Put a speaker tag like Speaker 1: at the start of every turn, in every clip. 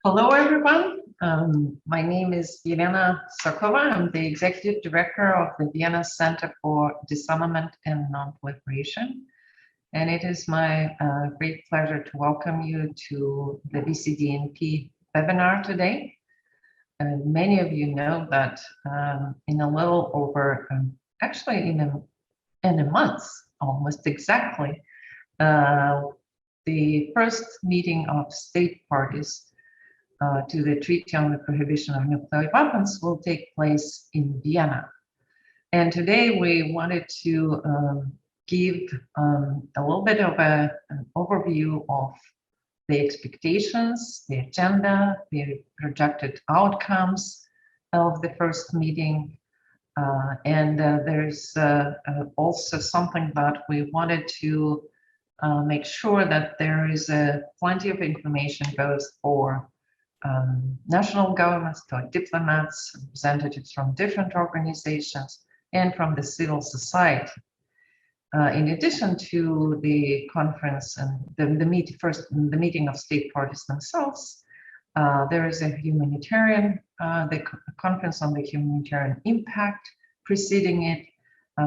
Speaker 1: Hello, everyone. My name is Elena Sokova. I'm the Executive Director of the Vienna Center for Disarmament and Non-Proliferation. And it is my great pleasure to welcome you to the VCDNP webinar today. Many of you know that in a little over, actually in a month, almost exactly, the first meeting of state parties to the Treaty on the Prohibition of Nuclear Weapons will take place in Vienna. And today we wanted to give a little bit of an overview of the expectations, the agenda, the projected outcomes of the first meeting. There's also something that we wanted to make sure that there is plenty of information both for national governments, to diplomats, representatives from different organizations, and from the civil society. In addition to the conference and the meeting of state parties themselves, there is a humanitarian, the conference on the humanitarian impact preceding it.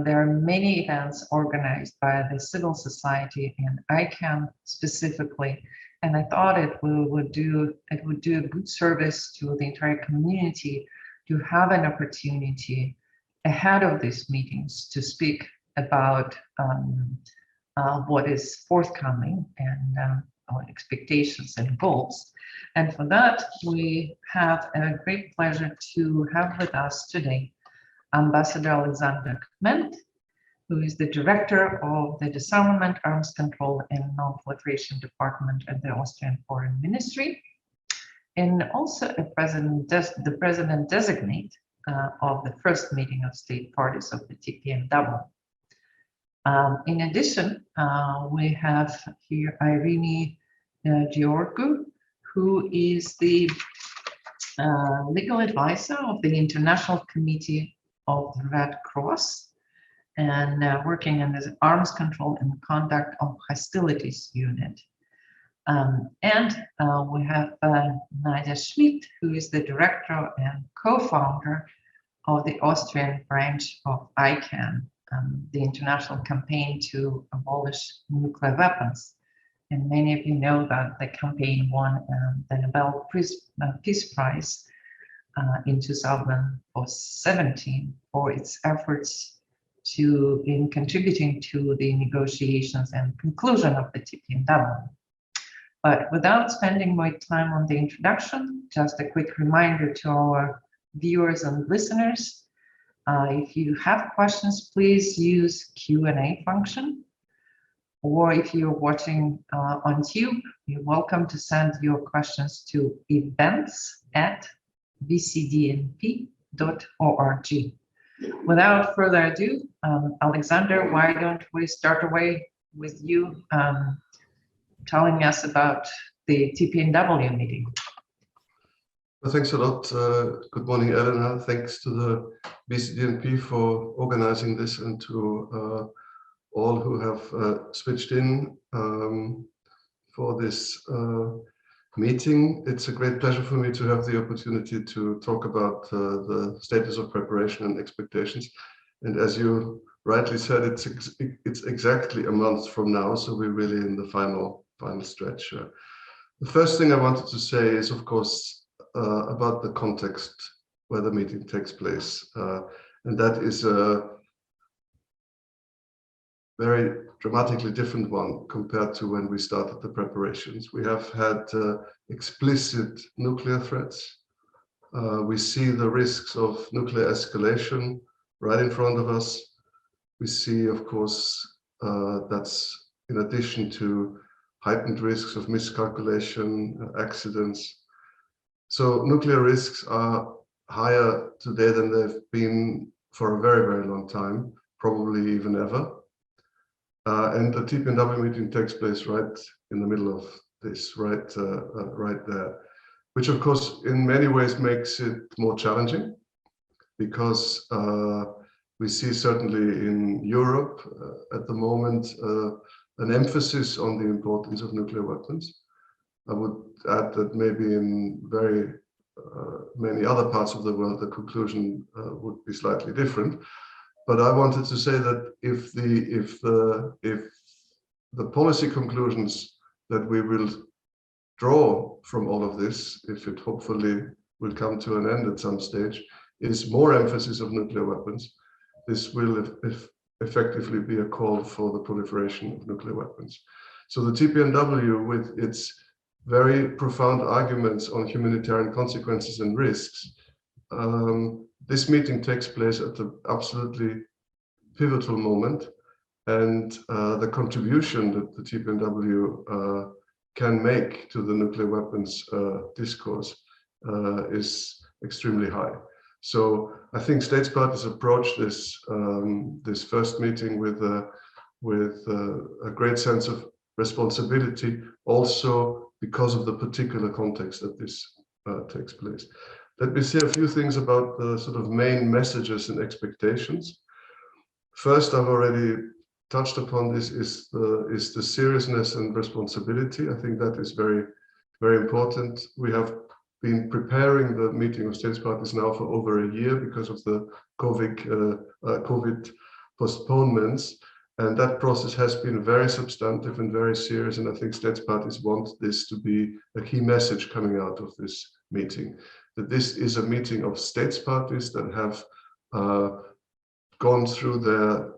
Speaker 1: There are many events organized by the civil society and ICAN specifically. And I thought it would do a good service to the entire community to have an opportunity ahead of these meetings to speak about what is forthcoming and our expectations and goals. And for that, we have a great pleasure to have with us today Ambassador Alexander Kmentt, who is the Director of the Disarmament, Arms Control and Non-Proliferation Department at the Austrian Foreign Ministry, and also the President-designate of the first meeting of state parties of the TPNW. In addition, we have here Eirini Giorgou, who is the legal advisor of the International Committee of the Red Cross, and working in the Arms Control and Conduct of Hostilities Unit. We have Nadja Schmidt, who is the director and co-founder of the Austrian branch of ICAN, the international campaign to abolish nuclear weapons. And many of you know that the campaign won the Nobel Peace Prize in 2017 for its efforts in contributing to the negotiations and conclusion of the TPNW. But without spending more time on the introduction, just a quick reminder to our viewers and listeners, if you have questions, please use Q&A function. Or if you're watching on YouTube, you're welcome to send your questions to events@vcdnp.org. Without further ado, Alexander, why don't we start away with you telling us about the TPNW meeting?
Speaker 2: Well, thanks a lot. Good morning, Elena. Thanks to the VCDNP for organizing this, and to all who have switched in for this meeting. It's a great pleasure for me to have the opportunity to talk about the status of preparation and expectations. And as you rightly said, it's exactly a month from now, so we're really in the final stretch. The first thing I wanted to say is, of course, about the context where the meeting takes place, and that is a very dramatically different one compared to when we started the preparations. We have had explicit nuclear threats. We see the risks of nuclear escalation right in front of us. We see, of course, that's in addition to heightened risks of miscalculation, accidents. So nuclear risks are higher today than they've been for a very, very long time, probably even ever. And the TPNW meeting takes place right in the middle of this, right there, which of course in many ways makes it more challenging, because we see certainly in Europe at the moment an emphasis on the importance of nuclear weapons. I would add that maybe in very many other parts of the world, the conclusion would be slightly different. But I wanted to say that if the policy conclusions that we will draw from all of this, if it hopefully will come to an end at some stage, is more emphasis of nuclear weapons, this will effectively be a call for the proliferation of nuclear weapons. So the TPNW, with its very profound arguments on humanitarian consequences and risks, this meeting takes place at an absolutely pivotal moment, and the contribution that the TPNW can make to the nuclear weapons discourse is extremely high. So I think states parties approach this this first meeting with a great sense of responsibility, also because of the particular context that this takes place. Let me say a few things about the sort of main messages and expectations. First, I've already touched upon this, is the seriousness and responsibility. I think that is very, very important. We have been preparing the meeting of states parties now for over a year because of the COVID postponements. And that process has been very substantive and very serious. And I think states parties want this to be a key message coming out of this meeting, that this is a meeting of states parties that have gone through their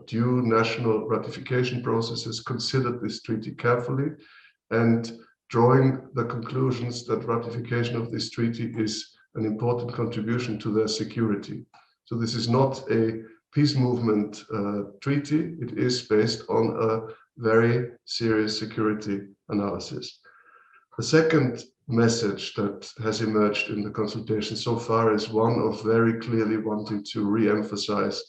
Speaker 2: due national ratification processes, considered this treaty carefully, and drawing the conclusions that ratification of this treaty is an important contribution to their security. So this is not a peace movement treaty. It is based on a very serious security analysis. The second message that has emerged in the consultation so far is one of very clearly wanting to re-emphasize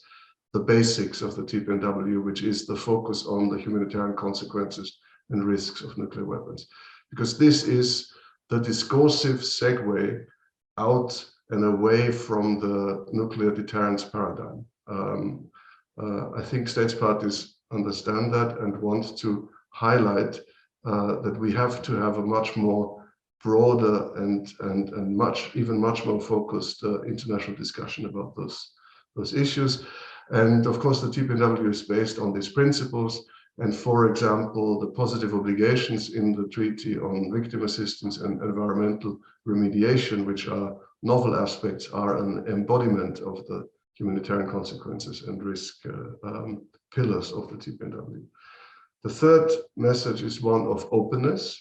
Speaker 2: the basics of the TPNW, which is the focus on the humanitarian consequences and risks of nuclear weapons. Because this is the discursive segue out and away from the nuclear deterrence paradigm. I think states parties understand that and want to highlight that we have to have a much more broader and even much more focused international discussion about those issues. And of course, the TPNW is based on these principles. And for example, the positive obligations in the treaty on victim assistance and environmental remediation, which are novel aspects, are an embodiment of the humanitarian consequences and risk pillars of the TPNW. The third message is one of openness.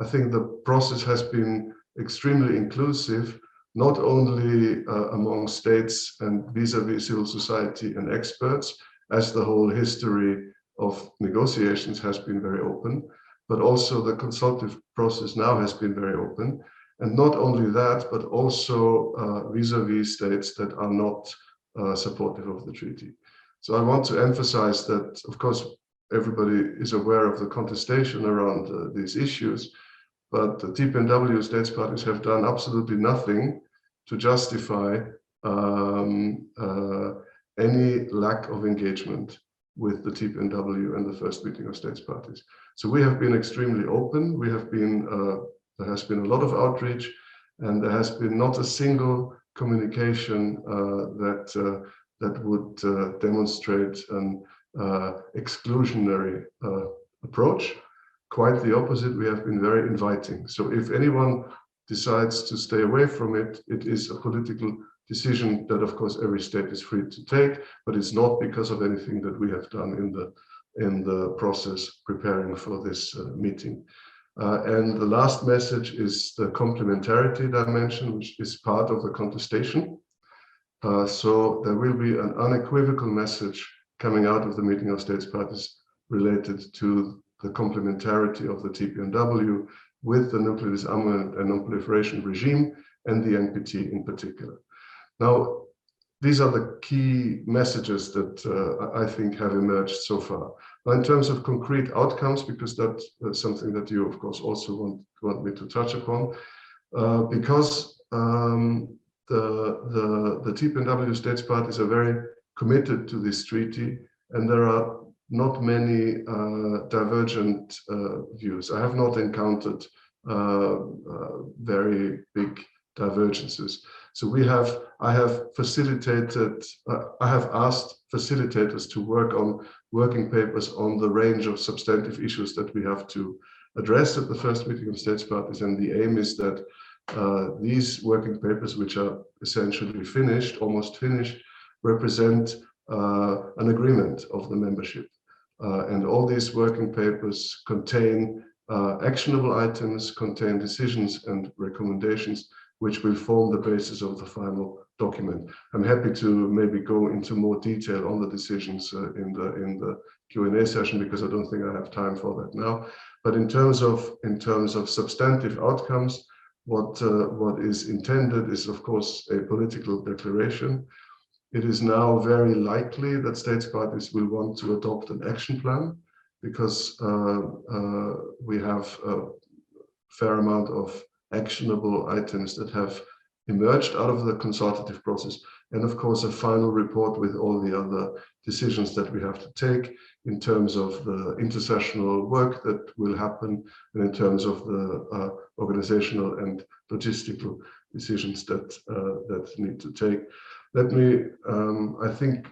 Speaker 2: I think the process has been extremely inclusive, not only among states and vis-a-vis civil society and experts, as the whole history of negotiations has been very open, but also the consultative process now has been very open. And not only that, but also vis-a-vis states that are not supportive of the treaty. So I want to emphasize that, of course, everybody is aware of the contestation around these issues, but the TPNW states parties have done absolutely nothing to justify any lack of engagement with the TPNW and the first meeting of states parties. So we have been extremely open. We have been, there has been a lot of outreach, and there has been not a single communication that would demonstrate an exclusionary approach. Quite the opposite, we have been very inviting. So if anyone decides to stay away from it, it is a political decision that, of course, every state is free to take, but it's not because of anything that we have done in the process preparing for this meeting. And the last message is the complementarity dimension, which is part of the contestation. So there will be an unequivocal message coming out of the meeting of states parties related to the complementarity of the TPNW with the nuclear disarmament and non-proliferation regime and the NPT in particular. Now, these are the key messages that I think have emerged so far. Now, in terms of concrete outcomes, because that's something that you, of course, also want me to touch upon, because the TPNW states parties are very committed to this treaty, and there are not many divergent views. I have not encountered very big divergences. So I have asked facilitators to work on working papers on the range of substantive issues that we have to address at the first meeting of states parties, and the aim is that these working papers, which are essentially finished, almost finished, represent an agreement of the membership. And all these working papers contain actionable items, contain decisions and recommendations, which will form the basis of the final document. I'm happy to maybe go into more detail on the decisions in the Q&A session, because I don't think I have time for that now. But in terms of substantive outcomes, what is intended is, of course, a political declaration. It is now very likely that states parties will want to adopt an action plan, because we have a fair amount of actionable items that have emerged out of the consultative process, and of course a final report with all the other decisions that we have to take in terms of the intersessional work that will happen, and in terms of the organizational and logistical decisions that need to take. Let me, I think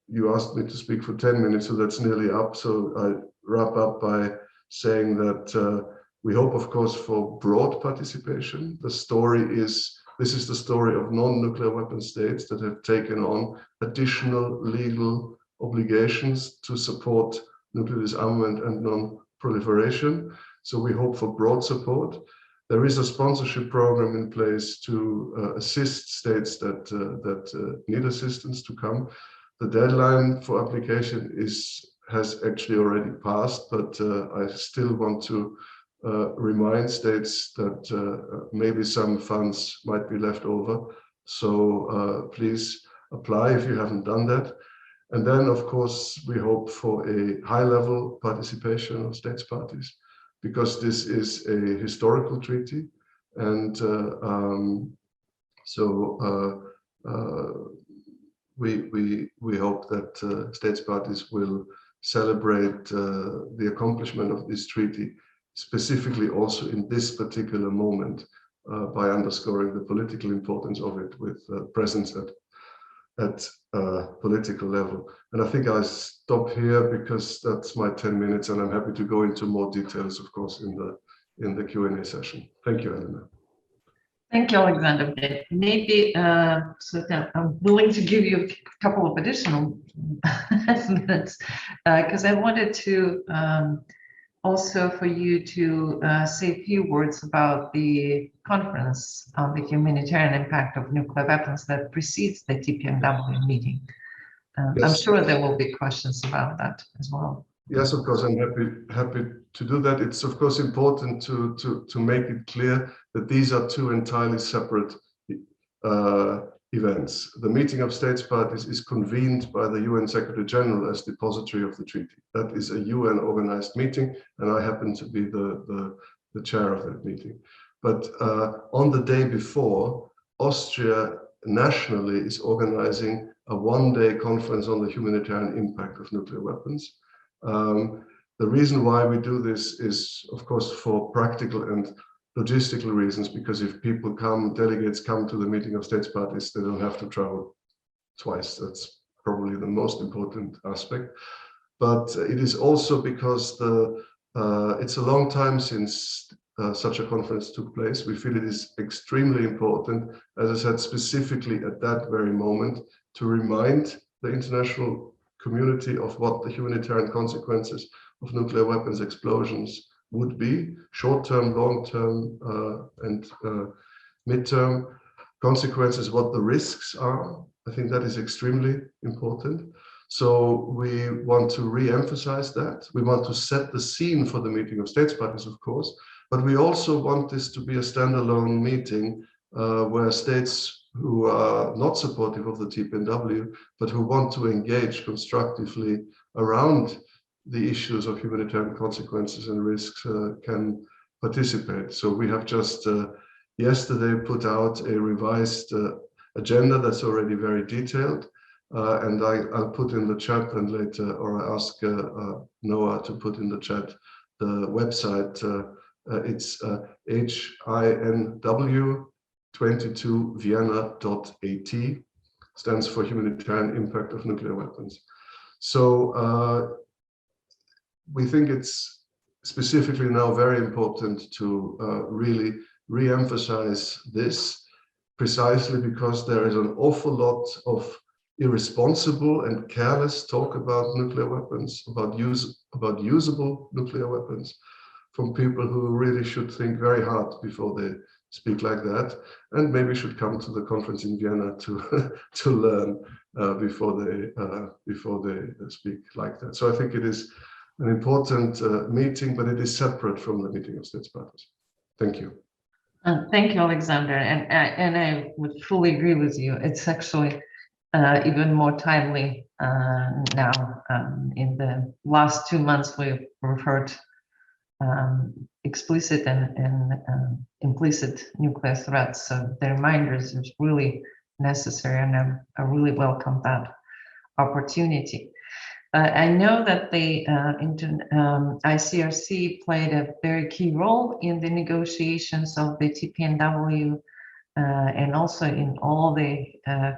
Speaker 2: you asked me to speak for 10 minutes, so that's nearly up. So I wrap up by saying that we hope, of course, for broad participation. This is the story of non-nuclear weapon states that have taken on additional legal obligations to support nuclear disarmament and non-proliferation. So we hope for broad support. There is a sponsorship program in place to assist states that need assistance to come. The deadline for application has actually already passed, but I still want to remind states that maybe some funds might be left over. So please apply if you haven't done that. And then, of course, we hope for a high-level participation of states parties, because this is a historical treaty. And we hope that states parties will celebrate the accomplishment of this treaty, specifically also in this particular moment, by underscoring the political importance of it with presence at political level. And I think I stop here because that's my 10 minutes, and I'm happy to go into more details, of course, in the Q&A session. Thank you, Elena.
Speaker 1: Thank you, Alexander. Maybe I'm willing to give you a couple of additional minutes, because I wanted to also for you to say a few words about the conference on the humanitarian impact of nuclear weapons that precedes the TPNW meeting. Yes. I'm sure there will be questions about that as well.
Speaker 2: Yes, of course, I'm happy to do that. It's of course important to make it clear that these are two entirely separate events. The meeting of states parties is convened by the UN Secretary General as depository of the treaty. That is a UN organized meeting, and I happen to be the chair of that meeting. But on the day before, Austria nationally is organizing a one-day conference on the humanitarian impact of nuclear weapons. The reason why we do this is, of course, for practical and logistical reasons, because if people come, delegates come to the meeting of states parties, they don't have to travel twice. That's probably the most important aspect. But it is also because it's a long time since such a conference took place. We feel it is extremely important, as I said, specifically at that very moment, to remind the international community of what the humanitarian consequences of nuclear weapons explosions would be, short-term, long-term, and mid-term consequences, what the risks are. I think that is extremely important. So we want to re-emphasize that. We want to set the scene for the meeting of states parties, of course, but we also want this to be a standalone meeting where states who are not supportive of the TPNW, but who want to engage constructively around the issues of humanitarian consequences and risks can participate. So we have just yesterday put out a revised agenda that's already very detailed. and I'll put in the chat and later, or I ask Noah to put in the chat the website. It's HINW22vienna.at, stands for Humanitarian Impact of Nuclear Weapons. So we think it's specifically now very important to really re-emphasize this, precisely because there is an awful lot of irresponsible and careless talk about nuclear weapons, about usable nuclear weapons, from people who really should think very hard before they speak like that, and maybe should come to the conference in Vienna to to learn before they speak like that. So I think it is an important meeting, but it is separate from the meeting of states parties. Thank you.
Speaker 1: Thank you, Alexander, and I would fully agree with you. It's actually even more timely now. In the last 2 months, we've heard explicit and implicit nuclear threats. So the reminders is really necessary, and I really welcome that opportunity. I know that the ICRC played a very key role in the negotiations of the TPNW and also in all the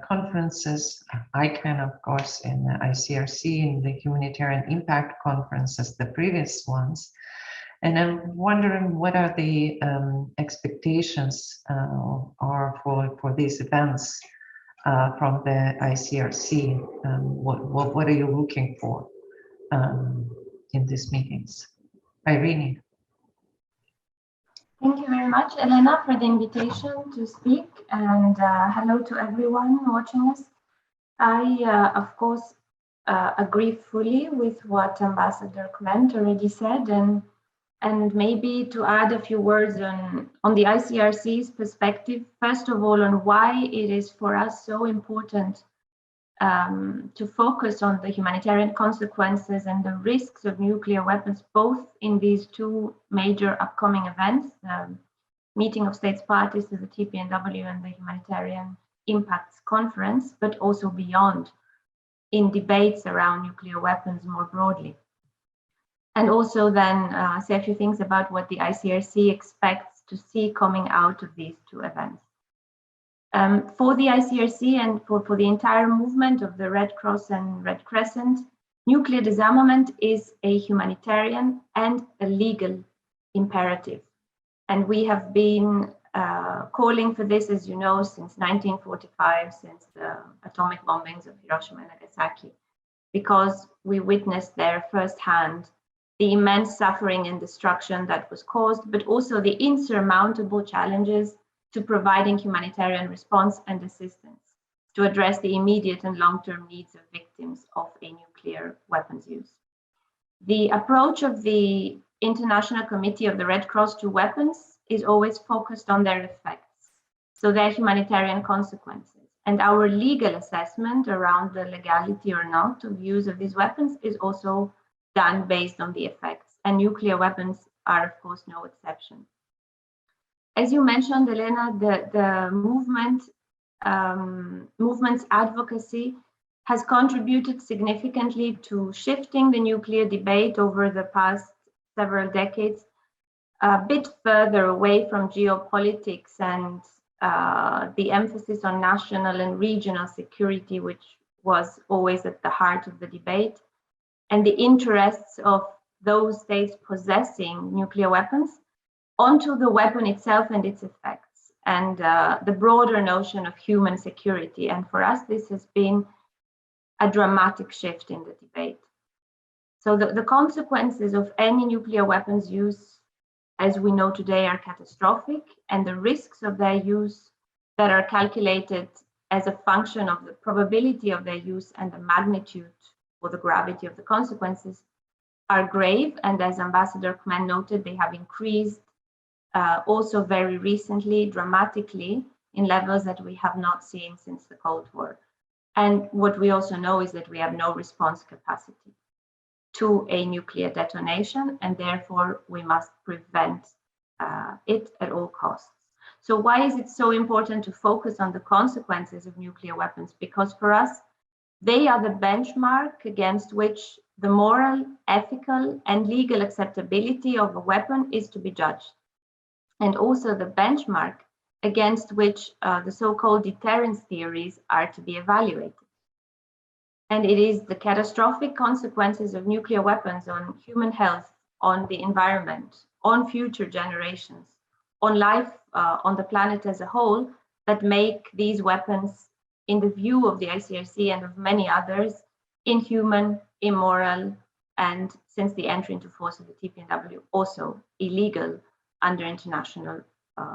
Speaker 1: conferences, ICAN, of course, and the ICRC, in the Humanitarian Impact Conferences, the previous ones. And I'm wondering what are the expectations are for these events from the ICRC? What are you looking for in these meetings? Eirini.
Speaker 3: Thank you very much, Elena, for the invitation to speak, and hello to everyone watching us. I, of course, agree fully with what Ambassador Kmentt already said, and maybe to add a few words on the ICRC's perspective, first of all, on why it is for us so important to focus on the humanitarian consequences and the risks of nuclear weapons, both in these two major upcoming events, the meeting of states parties to the TPNW and the Humanitarian Impacts Conference, but also beyond, in debates around nuclear weapons more broadly. And also then say a few things about what the ICRC expects to see coming out of these two events. For the ICRC and for the entire movement of the Red Cross and Red Crescent, nuclear disarmament is a humanitarian and a legal imperative. And we have been calling for this, as you know, since 1945, since the atomic bombings of Hiroshima and Nagasaki, because we witnessed there firsthand the immense suffering and destruction that was caused, but also the insurmountable challenges to providing humanitarian response and assistance to address the immediate and long-term needs of victims of a nuclear weapons use. The approach of the International Committee of the Red Cross to weapons is always focused on their effects, so their humanitarian consequences. And our legal assessment around the legality or not of use of these weapons is also done based on the effects, and nuclear weapons are, of course, no exception. As you mentioned, Elena, the movement's advocacy has contributed significantly to shifting the nuclear debate over the past several decades a bit further away from geopolitics and the emphasis on national and regional security, which was always at the heart of the debate, and the interests of those states possessing nuclear weapons onto the weapon itself and its effects, and the broader notion of human security. And for us, this has been a dramatic shift in the debate. So the consequences of any nuclear weapons use, as we know today, are catastrophic, and the risks of their use that are calculated as a function of the probability of their use and the magnitude or the gravity of the consequences are grave. And as Ambassador Kmentt noted, they have increased also very recently, dramatically, in levels that we have not seen since the Cold War. And what we also know is that we have no response capacity to a nuclear detonation, and therefore we must prevent it at all costs. So why is it so important to focus on the consequences of nuclear weapons? Because for us, They are the benchmark against which the moral, ethical, and legal acceptability of a weapon is to be judged, and also the benchmark against which the so-called deterrence theories are to be evaluated. And it is the catastrophic consequences of nuclear weapons on human health, on the environment, on future generations, on life on the planet as a whole, that make these weapons, in the view of the ICRC and of many others, inhuman, immoral, and since the entry into force of the TPNW, also illegal under international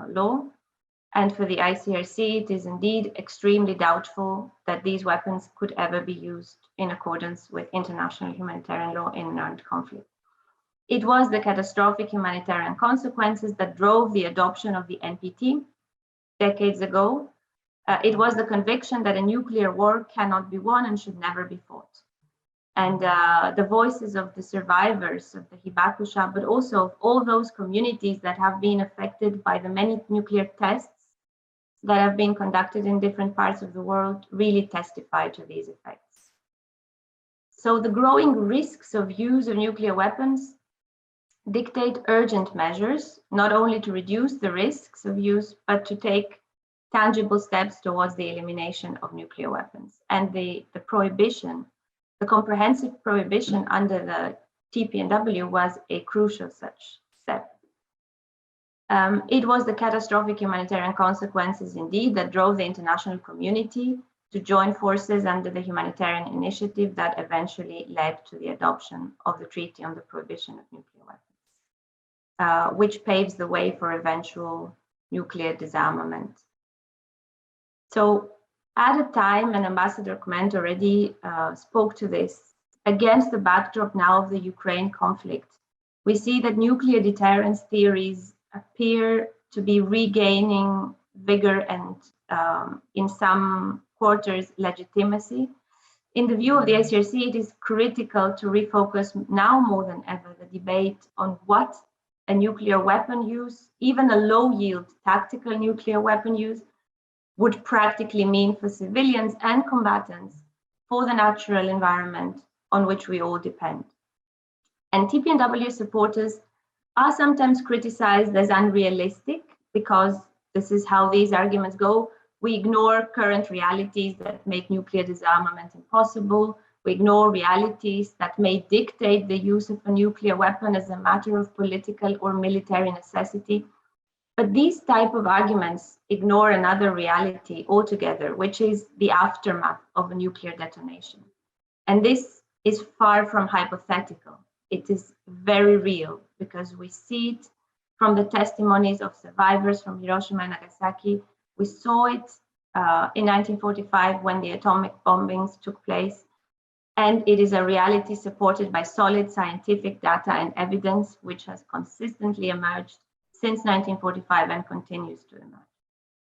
Speaker 3: law. And for the ICRC, it is indeed extremely doubtful that these weapons could ever be used in accordance with international humanitarian law in an armed conflict. It was the catastrophic humanitarian consequences that drove the adoption of the NPT decades ago. It was the conviction that a nuclear war cannot be won and should never be fought. And the voices of the survivors of the Hibakusha, but also of all those communities that have been affected by the many nuclear tests that have been conducted in different parts of the world, really testify to these effects. So the growing risks of use of nuclear weapons dictate urgent measures, not only to reduce the risks of use, but to take tangible steps towards the elimination of nuclear weapons. And the prohibition, the comprehensive prohibition under the TPNW was a crucial such step. It was the catastrophic humanitarian consequences indeed that drove the international community to join forces under the humanitarian initiative that eventually led to the adoption of the Treaty on the Prohibition of Nuclear Weapons, which paves the way for eventual nuclear disarmament. So at a time, and Ambassador Kmentt already spoke to this, against the backdrop now of the Ukraine conflict, we see that nuclear deterrence theories appear to be regaining vigor and in some quarters legitimacy. In the view of the ICRC, it is critical to refocus now more than ever the debate on what a nuclear weapon use, even a low-yield tactical nuclear weapon use, would practically mean for civilians and combatants, for the natural environment on which we all depend. And TPNW supporters are sometimes criticized as unrealistic because this is how these arguments go. We ignore current realities that make nuclear disarmament impossible. We ignore realities that may dictate the use of a nuclear weapon as a matter of political or military necessity. But these type of arguments ignore another reality altogether, which is the aftermath of a nuclear detonation. And this is far from hypothetical. It is very real because we see it from the testimonies of survivors from Hiroshima and Nagasaki. We saw it in 1945 when the atomic bombings took place. And it is a reality supported by solid scientific data and evidence, which has consistently emerged since 1945 and continues to emerge.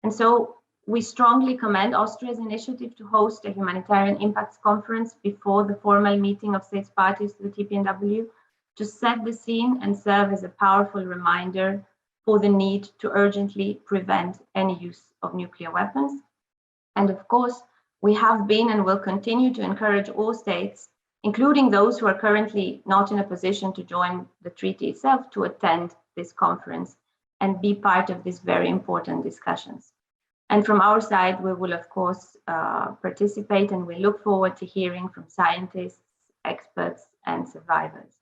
Speaker 3: And so we strongly commend Austria's initiative to host a humanitarian impacts conference before the formal meeting of states parties to the TPNW, to set the scene and serve as a powerful reminder for the need to urgently prevent any use of nuclear weapons. And of course, we have been and will continue to encourage all states, including those who are currently not in a position to join the treaty itself, to attend this conference and be part of these very important discussions. And from our side, we will, of course, participate, and we look forward to hearing from scientists, experts, and survivors.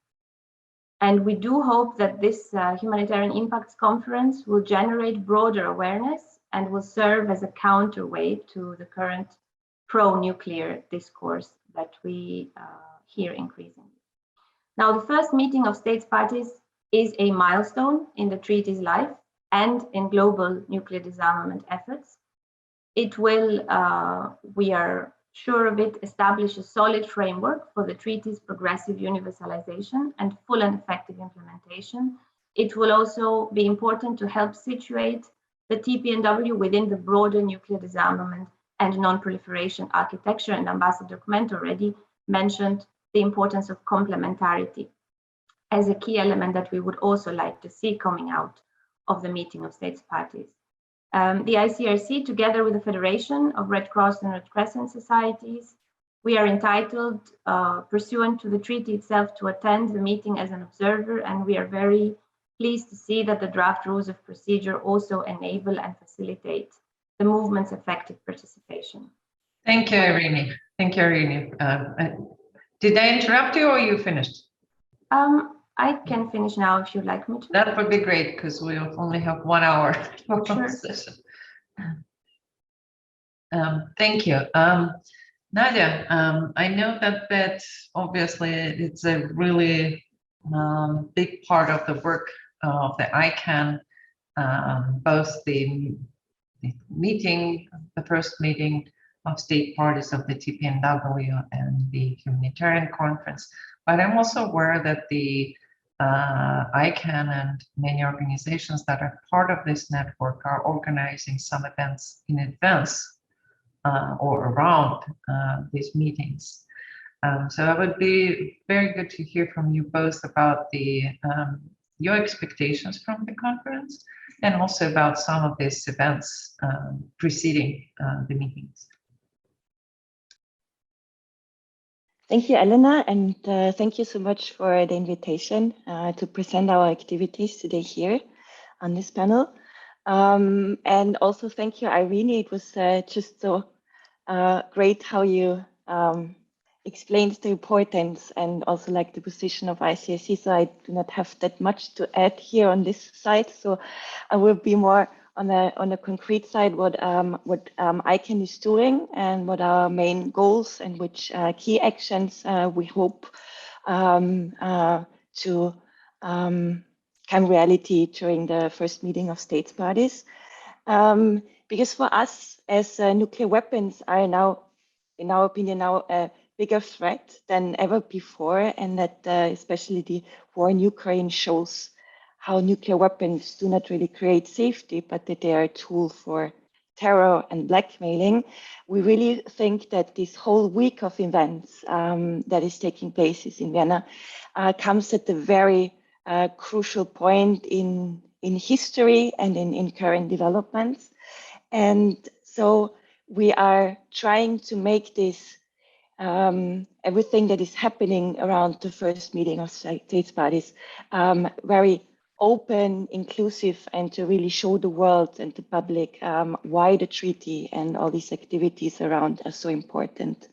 Speaker 3: And we do hope that this Humanitarian Impacts Conference will generate broader awareness and will serve as a counterweight to the current pro-nuclear discourse that we hear increasingly. Now, the first meeting of states parties is a milestone in the treaty's life and in global nuclear disarmament efforts. It will, we are sure of it, establish a solid framework for the treaty's progressive universalization and full and effective implementation. It will also be important to help situate the TPNW within the broader nuclear disarmament and non-proliferation architecture, and Ambassador Kmentt already mentioned the importance of complementarity as a key element that we would also like to see coming out of the meeting of states parties. The ICRC, together with the Federation of Red Cross and Red Crescent Societies, We are entitled, pursuant to the treaty itself, to attend the meeting as an observer, and we are very pleased to see that the draft rules of procedure also enable and facilitate the movement's effective participation.
Speaker 1: Thank you, Eirini. Thank you, Eirini. Did I interrupt you or you finished?
Speaker 3: I can finish now if you'd like me to.
Speaker 1: That would be great because we only have 1 hour for
Speaker 3: Sure.
Speaker 1: session. Thank you. Nadja, I know that obviously it's a really big part of the work of the ICAN, both the meeting, the first meeting of state parties of the TPNW and the humanitarian conference. But I'm also aware that the ICAN and many organizations that are part of this network are organizing some events in advance or around these meetings. So it would be very good to hear from you both about your expectations from the conference and also about some of these events preceding the meetings.
Speaker 4: Thank you, Elena, and thank you so much for the invitation to present our activities today here on this panel. And also thank you, Eirini. It was just so great how you explained the importance and also like the position of ICRC. So I do not have that much to add here on this side. So I will be more on the concrete side, what ICAN is doing and what our main goals and which key actions we hope to come reality during the first meeting of states parties. Because for us, as nuclear weapons are now, in our opinion, now a bigger threat than ever before, and that especially the war in Ukraine shows how nuclear weapons do not really create safety, but that they are a tool for terror and blackmailing. We really think that this whole week of events that is taking place in Vienna comes at a very crucial point in history and in current developments. And so we are trying to make this everything that is happening around the first meeting of states parties very open, inclusive, and to really show the world and the public why the treaty and all these activities around are so important.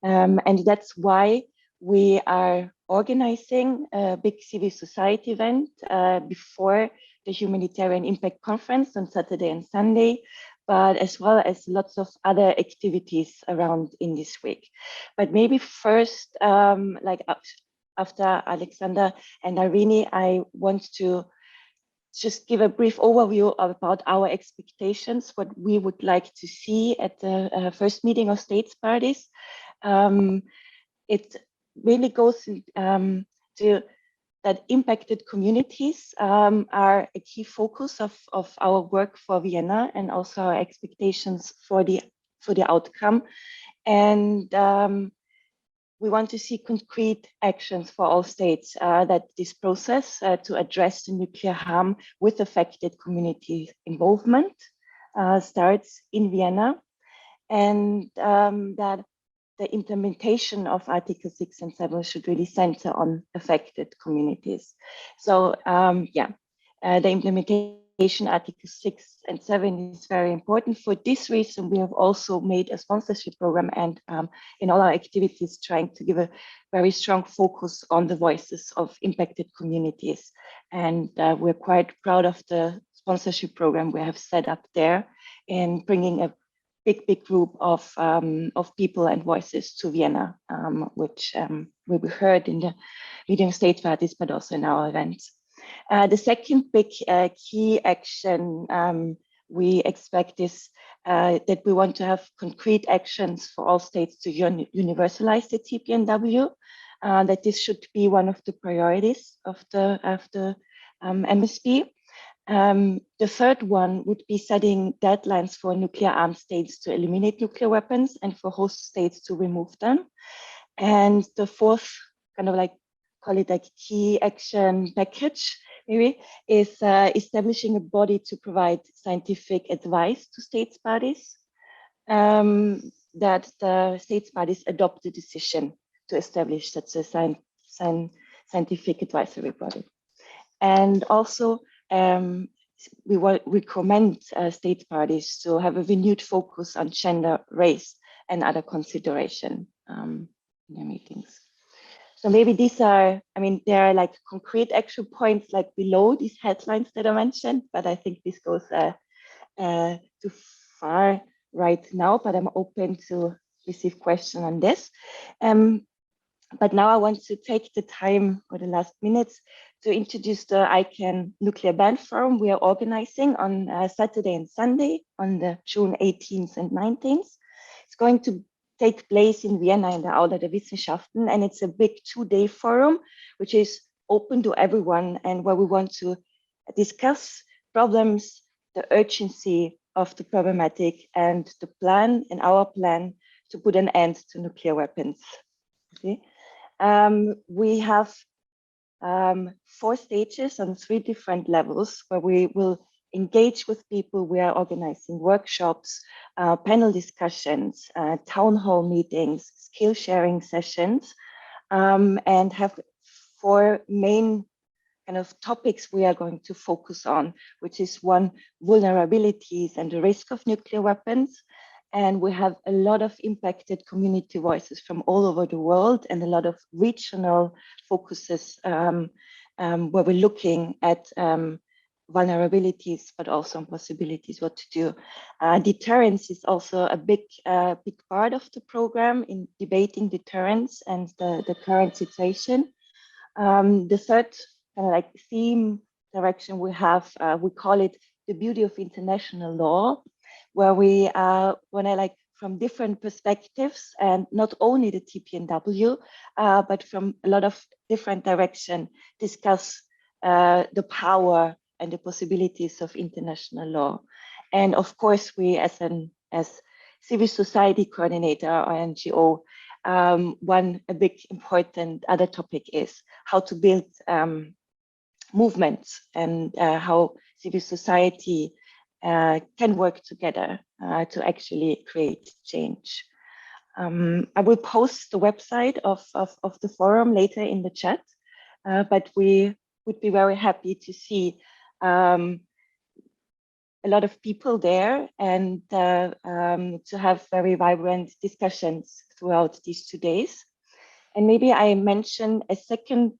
Speaker 4: And that's why we are organizing a big civil society event before the Humanitarian Impact Conference on Saturday and Sunday, but as well as lots of other activities around in this week. But maybe first, after Alexander and Eirini, I want to just give a brief overview about our expectations, what we would like to see at the first meeting of states parties. It really goes to that impacted communities are a key focus of our work for Vienna and also our expectations for the outcome. And we want to see concrete actions for all states that this process to address the nuclear harm with affected community involvement starts in Vienna, and that the implementation of Article 6 and 7 should really center on affected communities. So the implementation Article 6 and 7 is very important. For this reason, we have also made a sponsorship program and in all our activities trying to give a very strong focus on the voices of impacted communities. And we're quite proud of the sponsorship program we have set up there in bringing a big group of people and voices to Vienna, which will be heard in the meeting of state parties, but also in our events. The second big key action we expect is that we want to have concrete actions for all states to universalize the TPNW, that this should be one of the priorities of the MSP. The third one would be setting deadlines for nuclear armed states to eliminate nuclear weapons and for host states to remove them. And the fourth, kind of like call it like key action package, maybe, is establishing a body to provide scientific advice to states parties. that the states parties adopt the decision to establish such a scientific advisory body. And also, we recommend state parties to have a renewed focus on gender, race, and other consideration in their meetings. So maybe these are, I mean, there are like concrete action points like below these headlines that I mentioned, but I think this goes too far right now, but I'm open to receive questions on this. But now I want to take the time for the last minutes to introduce the ICAN Nuclear Ban Forum we are organizing on Saturday and Sunday on the June 18th and 19th. It's going to take place in Vienna in the Aula der Wissenschaften, and it's a big 2-day forum, which is open to everyone and where we want to discuss problems, the urgency of the problematic, and the plan and our plan to put an end to nuclear weapons. Okay. We have 4 stages on 3 different levels where we will engage with people. We are organizing workshops, panel discussions, town hall meetings, skill sharing sessions, and have 4 main kind of topics we are going to focus on, which is 1, vulnerabilities and the risk of nuclear weapons. And we have a lot of impacted community voices from all over the world and a lot of regional focuses where we're looking at vulnerabilities, but also on possibilities, what to do. Deterrence is also a big part of the program in debating deterrence and the current situation. The third kind of like theme direction we have, we call it the beauty of international law, where we want to like from different perspectives and not only the TPNW, but from a lot of different directions, discuss the power and the possibilities of international law. And of course, we as civil society coordinator or NGO, a big important other topic is how to build movements and how civil society can work together to actually create change. I will post the website of the forum later in the chat, but we would be very happy to see a lot of people there and to have very vibrant discussions throughout these 2 days. And maybe I mention a second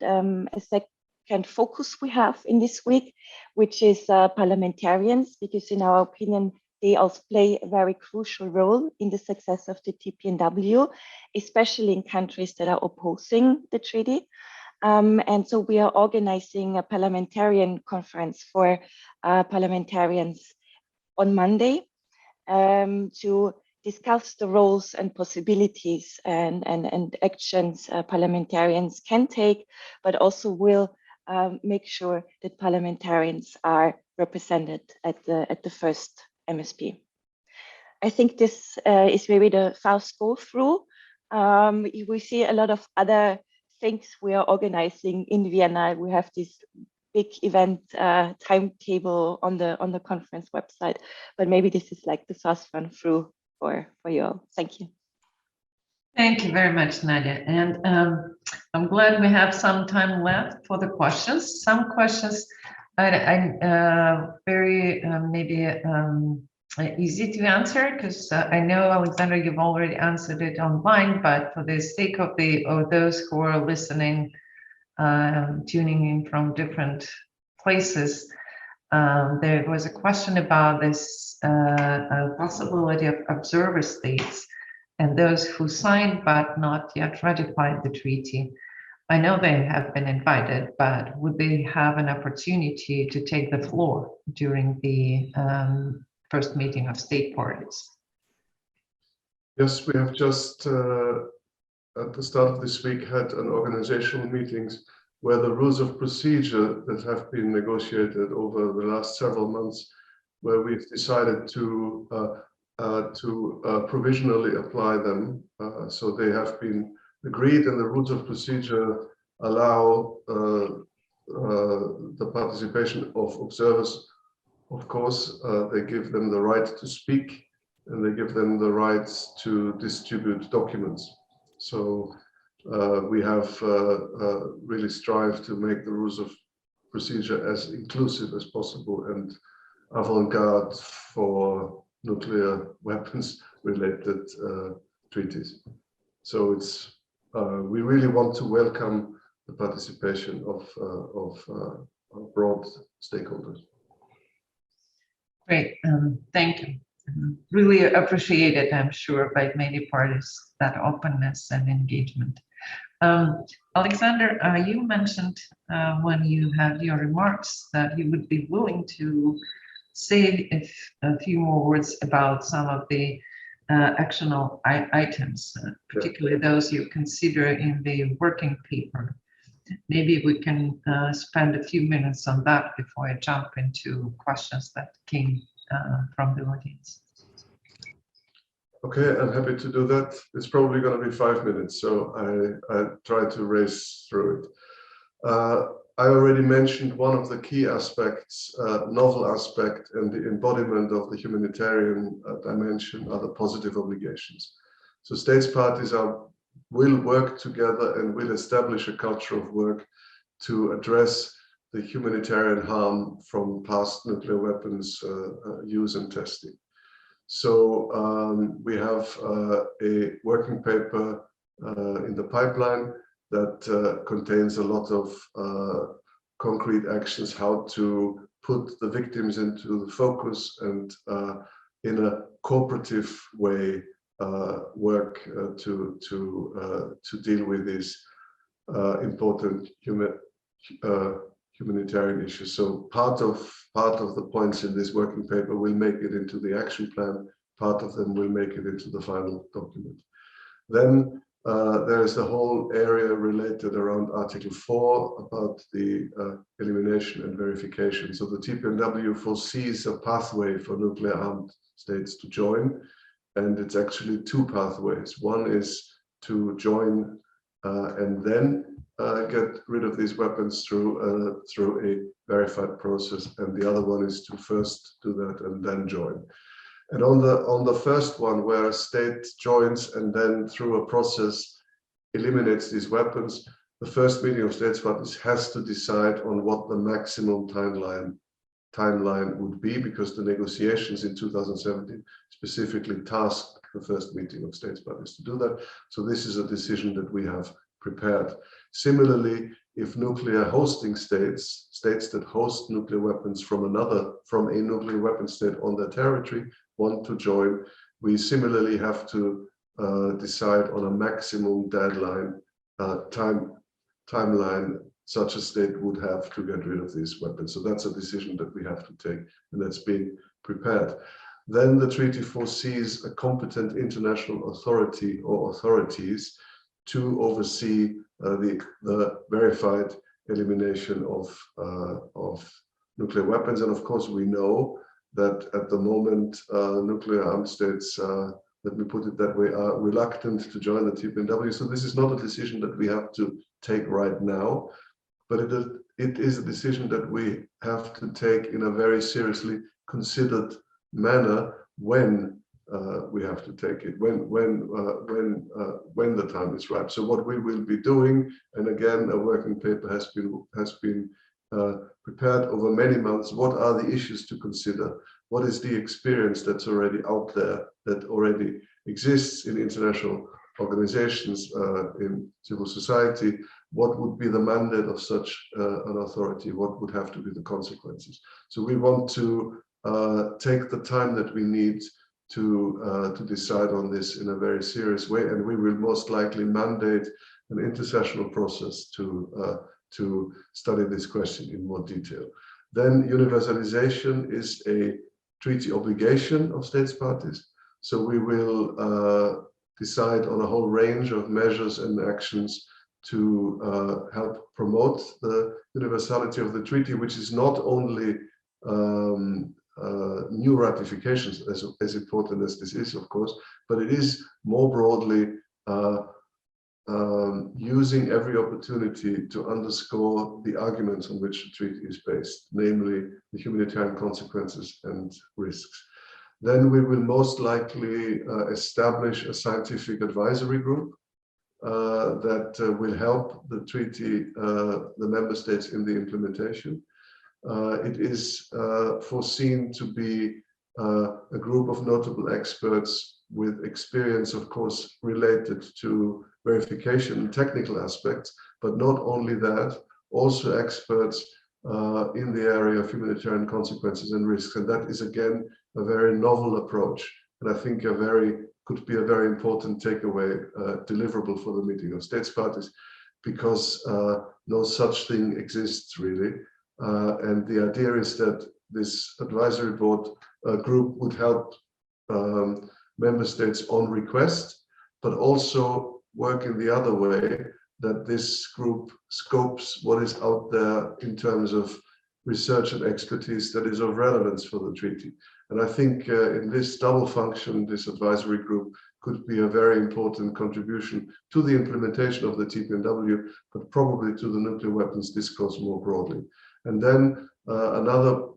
Speaker 4: focus we have in this week, which is parliamentarians, because in our opinion, they also play a very crucial role in the success of the TPNW, especially in countries that are opposing the treaty. And so we are organizing a parliamentarian conference for parliamentarians on Monday to discuss the roles and possibilities and actions parliamentarians can take, but also will make sure that parliamentarians are represented at the first MSP. I think this is maybe the fast go through. We see a lot of other things we are organizing in Vienna. We have this big event timetable on the conference website, but maybe this is like the fast run through for you all. Thank you.
Speaker 1: Thank you very much, Nadja. And I'm glad we have some time left for the questions. Some questions are very maybe easy to answer, because I know, Alexander, you've already answered it online, but for the sake of those who are listening, tuning in from different places, there was a question about this possibility of observer states and those who signed but not yet ratified the treaty. I know they have been invited, but would they have an opportunity to take the floor during the first meeting of state parties?
Speaker 2: Yes, we have just at the start of this week had an organizational meetings where the rules of procedure that have been negotiated over the last several months, where we've decided to provisionally apply them. So they have been agreed, and the rules of procedure allow the participation of observers. Of course, they give them the right to speak and they give them the rights to distribute documents. So we have really strived to make the rules of procedure as inclusive as possible and avant-garde for nuclear weapons related treaties. So it's we really want to welcome the participation of broad stakeholders.
Speaker 1: Great, thank you. Really appreciate it, I'm sure, by many parties, that openness and engagement. Alexander, you mentioned when you had your remarks that you would be willing to say a few more words about some of the actionable items, particularly those you consider in the working paper. Maybe we can spend a few minutes on that before I jump into questions that came from the audience.
Speaker 2: Okay, I'm happy to do that. It's probably going to be 5 minutes, so I try to race through it. I already mentioned one of the key aspects, novel aspect, and the embodiment of the humanitarian dimension are the positive obligations. So states parties will work together and will establish a culture of work to address the humanitarian harm from past nuclear weapons use and testing. So we have a working paper in the pipeline that contains a lot of concrete actions, how to put the victims into the focus and in a cooperative way work to deal with these important humanitarian issues. So part of the points in this working paper will make it into the action plan. Part of them will make it into the final document. Then there is the whole area related around Article 4 about the elimination and verification. So the TPNW foresees a pathway for nuclear armed states to join, and it's actually two pathways. One is to join and then get rid of these weapons through a verified process, and the other one is to first do that and then join. And on the first one, where a state joins and then through a process eliminates these weapons, the first meeting of states parties has to decide on what the maximum timeline would be, because the negotiations in 2017 specifically tasked the first meeting of states parties to do that. So this is a decision that we have prepared. Similarly, if nuclear hosting states that host nuclear weapons from a nuclear weapon state on their territory want to join, we similarly have to decide on a maximum deadline timeline such a state would have to get rid of these weapons. So that's a decision that we have to take, and that's being prepared. Then the treaty foresees a competent international authority or authorities to oversee the verified elimination of nuclear weapons. And of course, we know that at the moment, nuclear armed states, let me put it that way, are reluctant to join the TPNW. So this is not a decision that we have to take right now, but it is a decision that we have to take in a very seriously considered manner when we have to take it, when the time is right. So what we will be doing, and again, a working paper has been prepared over many months. What are the issues to consider? What is the experience that's already out there, that already exists in international organizations, in civil society? What would be the mandate of such an authority? What would have to be the consequences? So we want to take the time that we need to decide on this in a very serious way, and we will most likely mandate an intersessional process to study this question in more detail. Then universalization is a treaty obligation of states parties. So we will decide on a whole range of measures and actions to help promote the universality of the treaty, which is not only new ratifications, as important as this is, of course, but it is more broadly using every opportunity to underscore the arguments on which the treaty is based, namely the humanitarian consequences and risks. Then we will most likely establish a scientific advisory group that will help the treaty, the member states in the implementation. It is foreseen to be a group of notable experts with experience, of course, related to verification and technical aspects, but not only that, also experts in the area of humanitarian consequences and risks. And that is, again, a very novel approach. And I think could be a very important takeaway deliverable for the meeting of states parties, because no such thing exists really. And the idea is that this advisory board group would help member states on request, but also work in the other way, that this group scopes what is out there in terms of research and expertise that is of relevance for the treaty. And I think in this double function, this advisory group could be a very important contribution to the implementation of the TPNW, but probably to the nuclear weapons discourse more broadly. And then another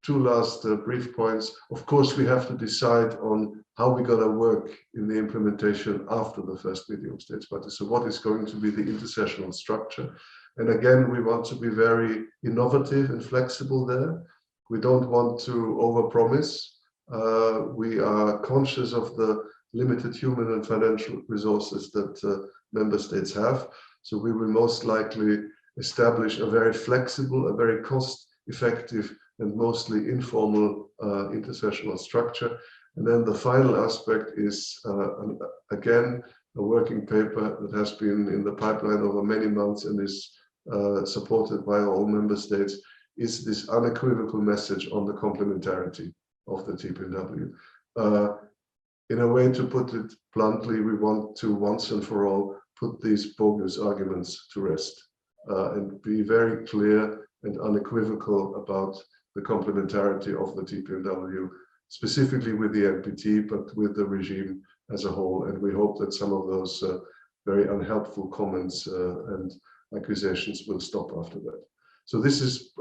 Speaker 2: two last brief points. Of course, we have to decide on how we're going to work in the implementation after the first meeting of states parties. So what is going to be the intersessional structure? And again, we want to be very innovative and flexible there. We don't want to overpromise. We are conscious of the limited human and financial resources that member states have. So we will most likely establish a very flexible, a very cost-effective and mostly informal intersessional structure. And then the final aspect is, again, a working paper that has been in the pipeline over many months and is supported by all member states, is this unequivocal message on the complementarity of the TPNW. In a way, to put it bluntly, we want to once and for all put these bogus arguments to rest and be very clear and unequivocal about the complementarity of the TPNW, specifically with the NPT, but with the regime as a whole. And we hope that some of those very unhelpful comments and accusations will stop after that. So this is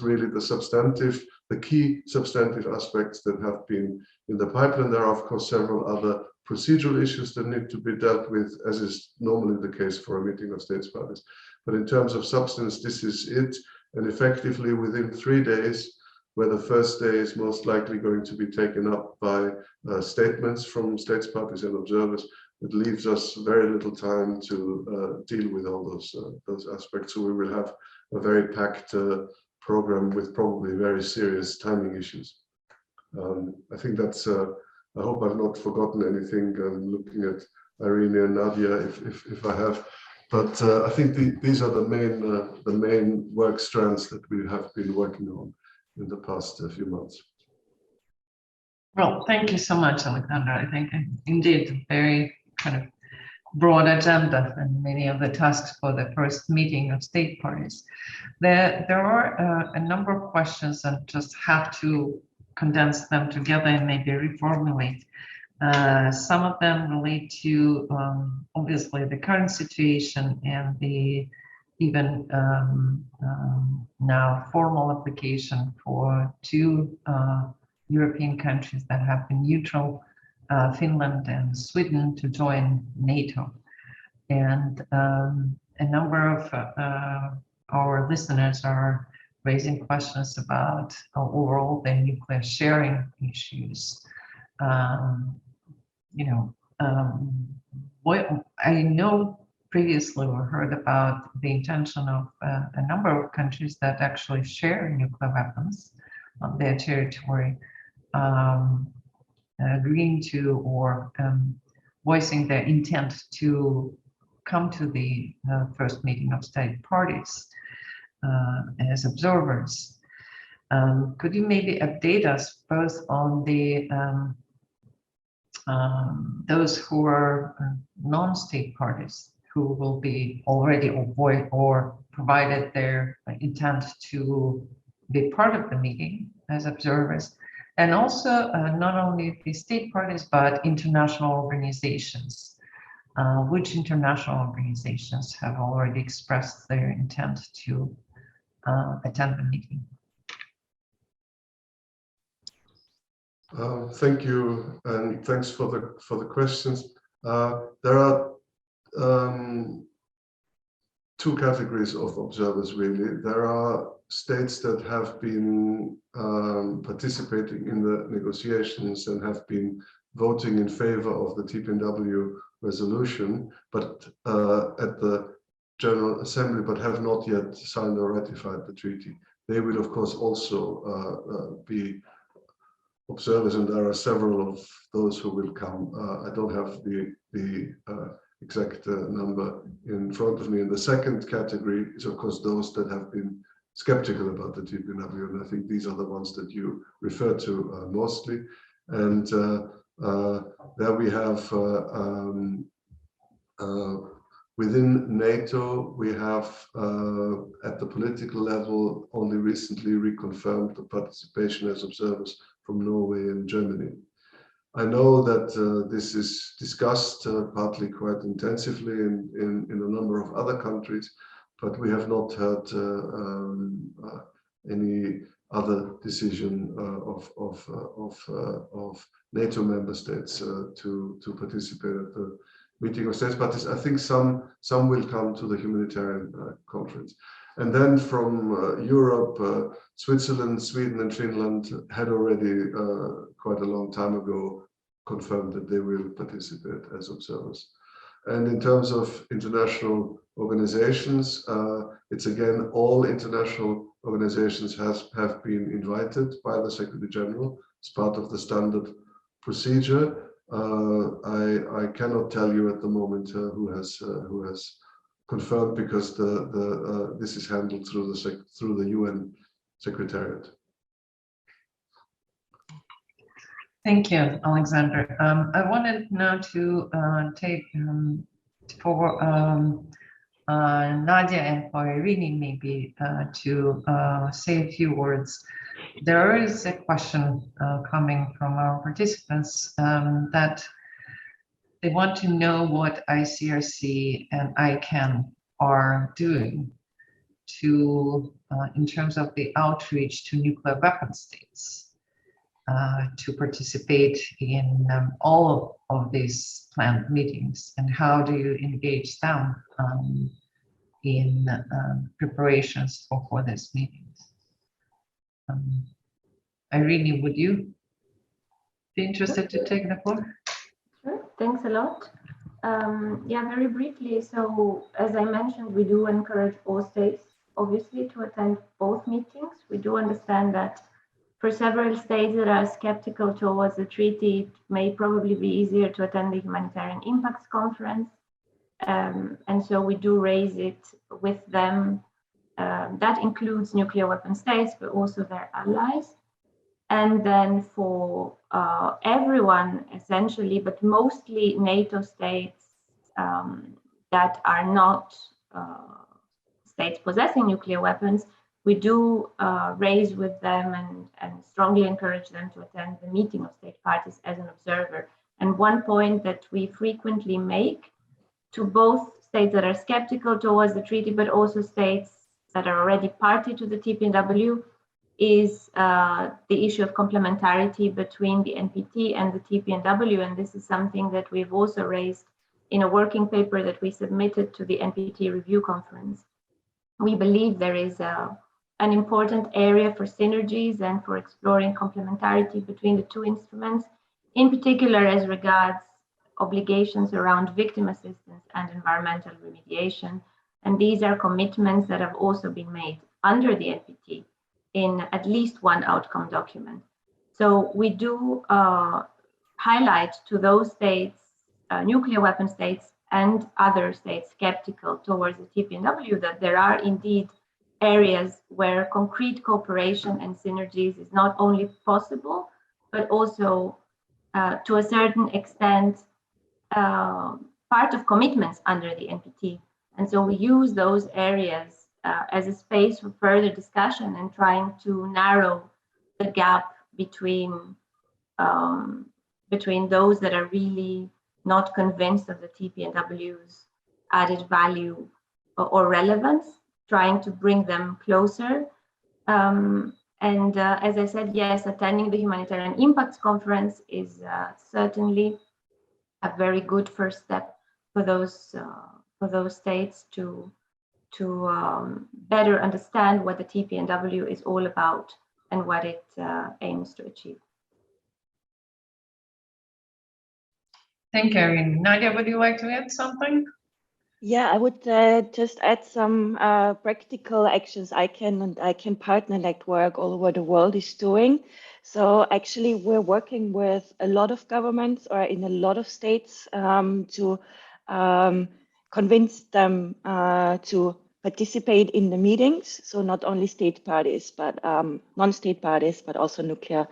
Speaker 2: really the key substantive aspects that have been in the pipeline. There are, of course, several other procedural issues that need to be dealt with, as is normally the case for a meeting of states parties. But in terms of substance, this is it. And effectively within 3 days, where the first day is most likely going to be taken up by statements from states parties and observers, it leaves us very little time to deal with all those aspects. So we will have a very packed program with probably very serious timing issues. I think that's, I hope I've not forgotten anything. I'm looking at Eirini and Nadja if I have. But I think these are the main work strands that we have been working on in the past few months.
Speaker 1: Well, thank you so much, Alexander. I think indeed a very kind of broad agenda and many of the tasks for the first meeting of state parties. There are a number of questions and just have to condense them together and maybe reformulate. Some of them relate to obviously the current situation and the even now formal application for 2 European countries that have been neutral, Finland and Sweden, to join NATO. And a number of our listeners are raising questions about overall the nuclear sharing issues. What I know previously we heard about the intention of a number of countries that actually share nuclear weapons on their territory, agreeing to or voicing their intent to come to the first meeting of state parties as observers. Could you maybe update us both on the those who are non-state parties who will be already or provided their intent to be part of the meeting as observers, and also not only the state parties but international organizations. Which international organizations have already expressed their intent to attend the meeting?
Speaker 2: Thank you, and thanks for the questions. There are two categories of observers, really. There are states that have been participating in the negotiations and have been voting in favor of the TPNW resolution, but at the General Assembly, but have not yet signed or ratified the treaty. They will, of course, also be observers, and there are several of those who will come. I don't have the exact number in front of me. And the second category is, of course, those that have been skeptical about the TPNW, and I think these are the ones that you refer to mostly. And there we have within NATO, we have at the political level only recently reconfirmed the participation as observers from Norway and Germany. I know that this is discussed partly quite intensively in a number of other countries, but we have not heard any other decision of NATO member states to participate at the meeting of states parties. I think some will come to the humanitarian conference. And then from Europe, Switzerland, Sweden, and Finland had already quite a long time ago confirmed that they will participate as observers. And in terms of international organizations, it's again, all international organizations have been invited by the Secretary General as part of the standard procedure. I cannot tell you at the moment who has confirmed, because this is handled through the UN Secretariat.
Speaker 1: Thank you, Alexander. I wanted now to take for Nadja and for Eirini maybe to say a few words. There is a question coming from our participants that they want to know what ICRC and ICAN are doing to, in terms of the outreach to nuclear weapon states, to participate in all of these planned meetings, and how do you engage them in preparations for these meetings? Eirini, would you be interested to take the floor?
Speaker 3: Sure, thanks a lot. Yeah, very briefly. So as I mentioned, we do encourage all states, obviously, to attend both meetings. We do understand that for several states that are skeptical towards the treaty, it may probably be easier to attend the Humanitarian Impacts Conference. And so we do raise it with them. That includes nuclear weapon states, but also their allies. And then for everyone, essentially, but mostly NATO states that are not states possessing nuclear weapons, we do raise with them and strongly encourage them to attend the meeting of state parties as an observer. And one point that we frequently make to both states that are skeptical towards the treaty, but also states that are already party to the TPNW, is the issue of complementarity between the NPT and the TPNW. And this is something that we've also raised in a working paper that we submitted to the NPT review conference. We believe there is an important area for synergies and for exploring complementarity between the two instruments, in particular as regards obligations around victim assistance and environmental remediation. And these are commitments that have also been made under the NPT in at least one outcome document. So we do highlight to those states, nuclear weapon states and other states skeptical towards the TPNW, that there are indeed areas where concrete cooperation and synergies is not only possible, but also to a certain extent part of commitments under the NPT. And so we use those areas as a space for further discussion and trying to narrow the gap between those that are really not convinced of the TPNW's added value or relevance, trying to bring them closer. And And as I said, yes, attending the Humanitarian Impacts Conference is certainly a very good first step for those states to better understand what the TPNW is all about and what it aims to achieve.
Speaker 1: Thank you, Eirini. Nadja, would you like to add something?
Speaker 4: Yeah, I would just add some practical actions ICAN partner network all over the world is doing. So actually, we're working with a lot of governments or in a lot of states to convince them to participate in the meetings. So not only state parties, but non-state parties, but also nuclear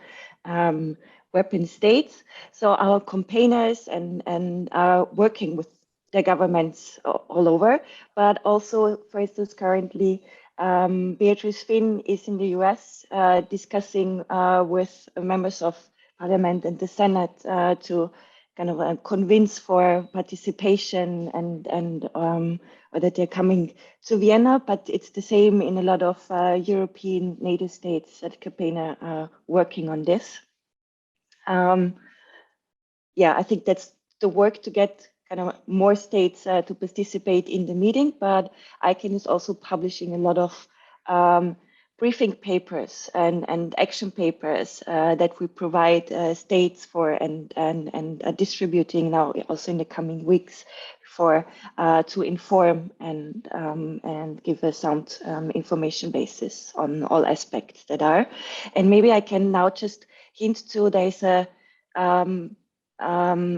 Speaker 4: weapon states. So our campaigners and are working with the governments all over, but also, for instance, currently Beatrice Finn is in the US discussing with members of parliament and the Senate to kind of convince for participation and that they're coming to Vienna, but it's the same in a lot of European NATO states that campaigner are working on this. Yeah, I think that's the work to get kind of more states to participate in the meeting, but ICAN is also publishing a lot of briefing papers and action papers that we provide states for and distributing now also in the coming weeks for to inform and give a sound information basis on all aspects that are. And maybe I can now just hint to there's a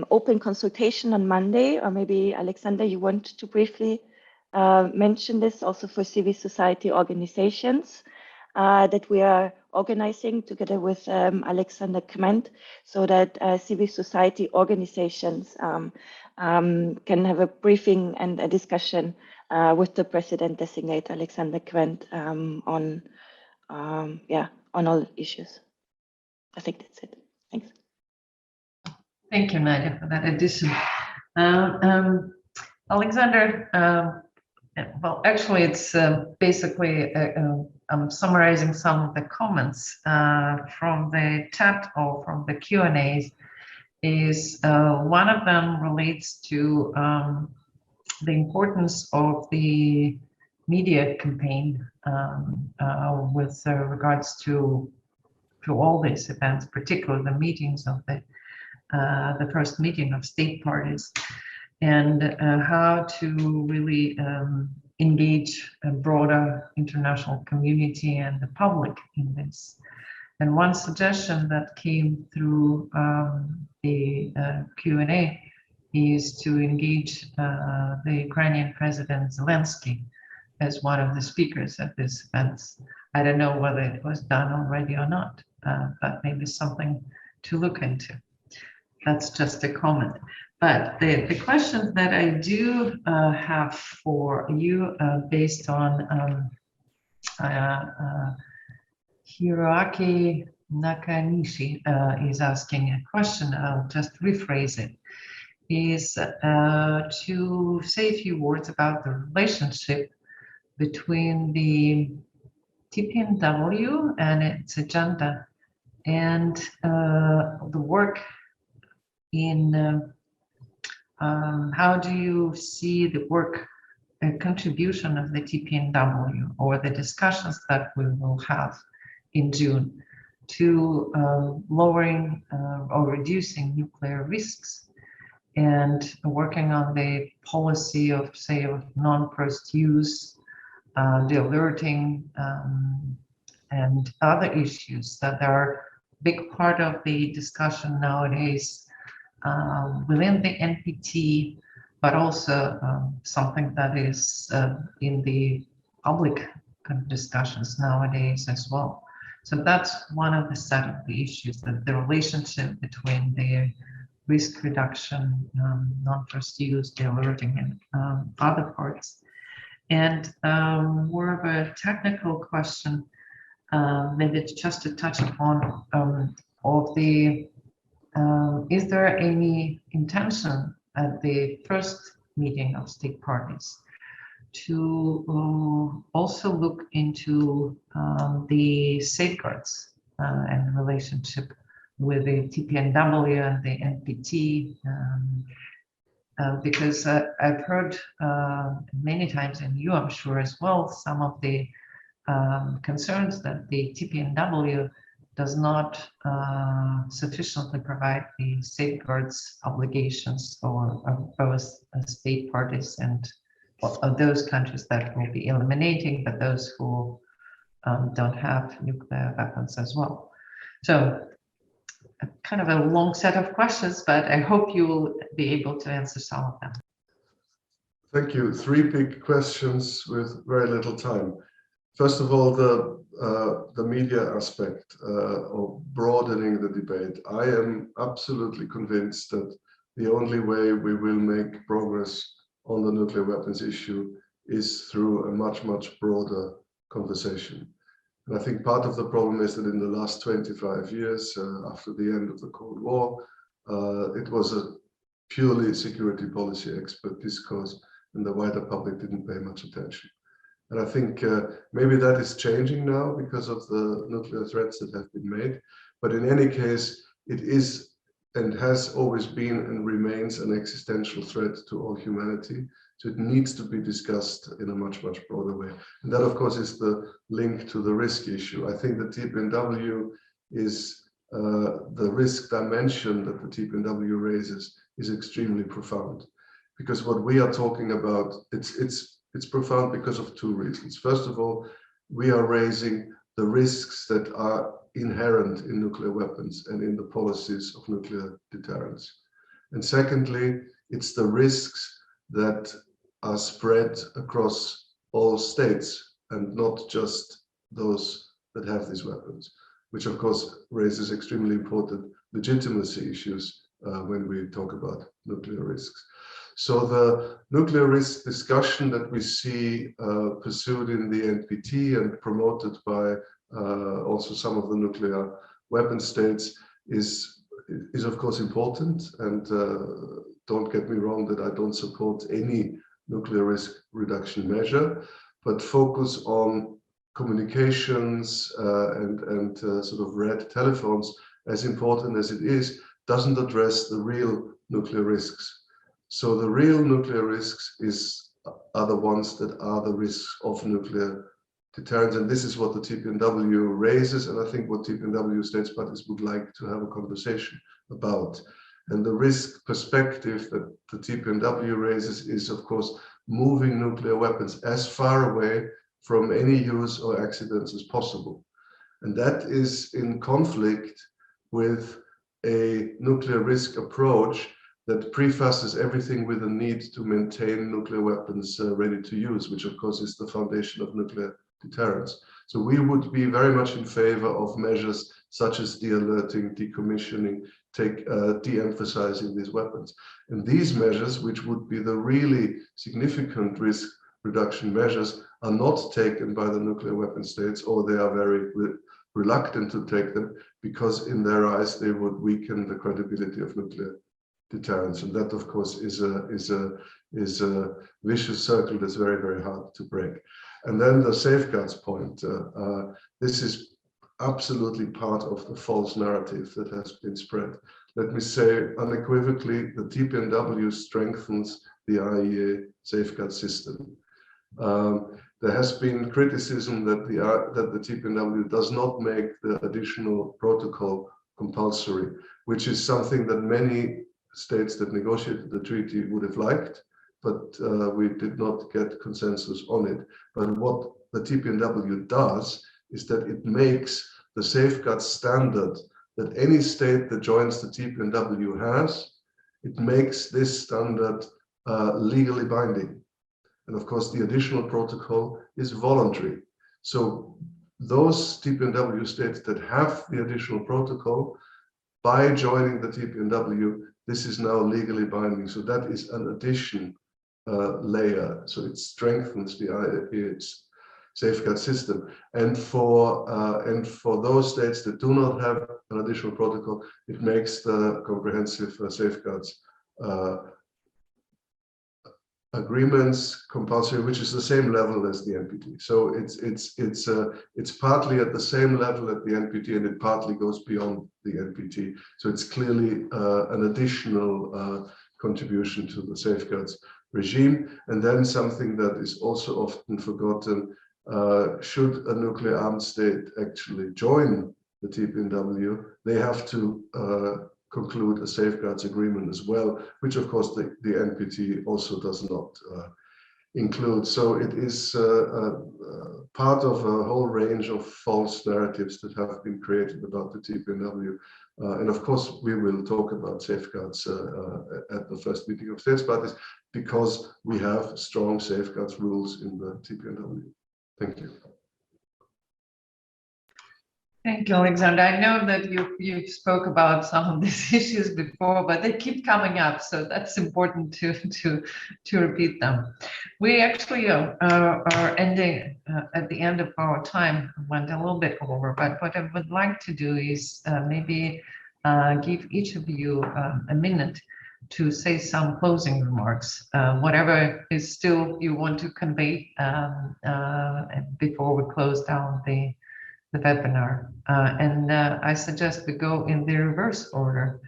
Speaker 4: open consultation on Monday, or maybe Alexander, you want to briefly mention this also for civil society organizations that we are organizing together with Alexander Kmentt, so that civil society organizations can have a briefing and a discussion with the President-designate Alexander Kmentt on all issues. I think that's it. Thanks.
Speaker 1: Thank you, Nadja, for that addition. Alexander, well, actually, it's basically I'm summarizing some of the comments from the chat or from the Q&As. Is one of them relates to the importance of the media campaign with regards to all these events, particularly the meetings of the first meeting of state parties, and how to really engage a broader international community and the public in this. And one suggestion that came through the Q&A is to engage the Ukrainian President Zelensky as one of the speakers at this event. I don't know whether it was done already or not, but maybe something to look into. That's just a comment. But the questions that I do have for you based on Hiroaki Nakanishi is asking a question, I'll just rephrase it, is to say a few words about the relationship between the TPNW and its agenda and the work in how do you see the work contribution of the TPNW or the discussions that we will have in June to lowering or reducing nuclear risks and working on the policy of, say, of non-first use, the alerting and other issues that are a big part of the discussion nowadays within the NPT, but also something that is in the public discussions nowadays as well. So that's one of the set of the issues, that the relationship between the risk reduction, non-first use, the alerting, and other parts. And more of a technical question, maybe it's just to touch upon of the, is there any intention at the first meeting of state parties to also look into the safeguards and relationship with the TPNW and the NPT, because I've heard many times, and you I'm sure as well, some of the concerns that the TPNW does not sufficiently provide the safeguards obligations for both state parties and of those countries that will be eliminating, but those who don't have nuclear weapons as well. So kind of a long set of questions, but I hope you will be able to answer some of them.
Speaker 2: Thank you. 3 big questions with very little time. First of all, the media aspect of broadening the debate. I am absolutely convinced that the only way we will make progress on the nuclear weapons issue is through a much, much broader conversation. And I think part of the problem is that in the last 25 years, after the end of the Cold War, it was a purely security policy expert discourse, and the wider public didn't pay much attention. And I think maybe that is changing now because of the nuclear threats that have been made. But in any case, it is and has always been and remains an existential threat to all humanity. So it needs to be discussed in a much, much broader way. And that, of course, is the link to the risk issue. I think the TPNW is the risk dimension that the TPNW raises is extremely profound. Because what we are talking about, it's profound because of 2 reasons. First of all, we are raising the risks that are inherent in nuclear weapons and in the policies of nuclear deterrence. And secondly, it's the risks that are spread across all states and not just those that have these weapons, which of course raises extremely important legitimacy issues when we talk about nuclear risks. So the nuclear risk discussion that we see pursued in the NPT and promoted by also some of the nuclear weapon states is of course important. And don't get me wrong that I don't support any nuclear risk reduction measure, but focus on communications and sort of red telephones, as important as it is, doesn't address the real nuclear risks. So the real nuclear risks are the ones that are the risks of nuclear deterrence, and this is what the TPNW raises, and I think what TPNW states parties would like to have a conversation about. And the risk perspective that the TPNW raises is, of course, moving nuclear weapons as far away from any use or accidents as possible. And that is in conflict with a nuclear risk approach that prefaces everything with a need to maintain nuclear weapons ready to use, which of course is the foundation of nuclear deterrence. So we would be very much in favor of measures such as de-alerting, decommissioning, de-emphasizing these weapons. And these measures, which would be the really significant risk reduction measures, are not taken by the nuclear weapon states, or they are very reluctant to take them because in their eyes they would weaken the credibility of nuclear deterrence. And that, of course, is a vicious circle that's very, very hard to break. And then the safeguards point. This is absolutely part of the false narrative that has been spread. Let me say unequivocally, the TPNW strengthens the IAEA safeguard system. There has been criticism that the TPNW does not make the additional protocol compulsory, which is something that many states that negotiated the treaty would have liked, but we did not get consensus on it. But what the TPNW does is that it makes the safeguard standard that any state that joins the TPNW has, it makes this standard legally binding. And of course, the additional protocol is voluntary. So those TPNW states that have the additional protocol, by joining the TPNW, this is now legally binding. So that is an addition layer. So it strengthens the IAEA's safeguard system. And for those states that do not have an additional protocol, it makes the comprehensive safeguards agreements compulsory, which is the same level as the NPT. So it's partly at the same level at the NPT, and it partly goes beyond the NPT. So it's clearly an additional contribution to the safeguards regime. And then something that is also often forgotten, should a nuclear armed state actually join the TPNW, they have to conclude a safeguards agreement as well, which of course the NPT also does not include. So it is part of a whole range of false narratives that have been created about the TPNW. And of course, we will talk about safeguards at the first meeting of states parties, because we have strong safeguards rules in the TPNW. Thank you.
Speaker 1: Thank you, Alexander. I know that you spoke about some of these issues before, but they keep coming up, so that's important to repeat them. We actually are ending at the end of our time. Went a little bit over, but what I would like to do is maybe give each of you a minute to say some closing remarks, whatever is still you want to convey before we close down the webinar. And I suggest we go in the reverse order.